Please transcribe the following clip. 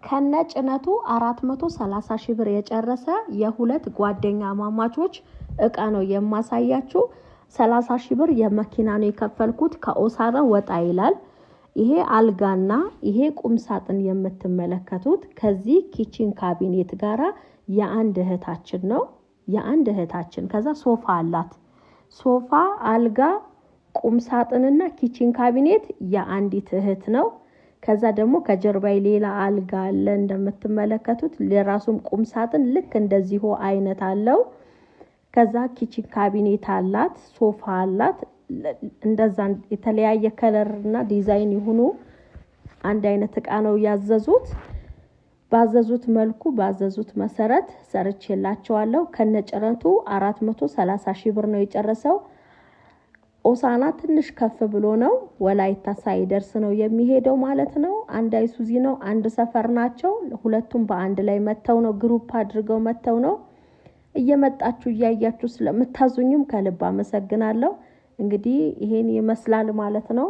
ከነጭነቱ 430 ሺህ ብር የጨረሰ የሁለት ጓደኛ ማማቾች እቃ ነው የማሳያችሁ። 30 ሺህ ብር የመኪና ነው የከፈልኩት። ከኦሳራ ወጣ ይላል። ይሄ አልጋና ይሄ ቁም ሳጥን የምትመለከቱት ከዚህ ኪችን ካቢኔት ጋራ የአንድ እህታችን ነው። የአንድ እህታችን ከዛ ሶፋ አላት። ሶፋ፣ አልጋ፣ ቁም ሳጥንና ኪችን ካቢኔት የአንዲት እህት ነው። ከዛ ደግሞ ከጀርባይ ሌላ አልጋ አለ እንደምትመለከቱት። ለራሱም ቁም ሳጥን ልክ እንደዚሁ አይነት አለው። ከዛ ኪችን ካቢኔት አላት፣ ሶፋ አላት። እንደዛ የተለያየ ከለርና ዲዛይን ይሁኑ አንድ አይነት እቃ ነው ያዘዙት። ባዘዙት መልኩ ባዘዙት መሰረት ሰርቼላቸዋለሁ። ከነጭነቱ 430 ሺህ ብር ነው የጨረሰው። ኦሳና ትንሽ ከፍ ብሎ ነው ወላይታ ሳይደርስ ነው የሚሄደው ማለት ነው። አንድ አይሱዚ ነው፣ አንድ ሰፈር ናቸው። ሁለቱም በአንድ ላይ መተው ነው ግሩፕ አድርገው መተው ነው። እየመጣችሁ እያያችሁ ስለምታዙኝም ከልብ አመሰግናለሁ። እንግዲህ ይሄን ይመስላል ማለት ነው።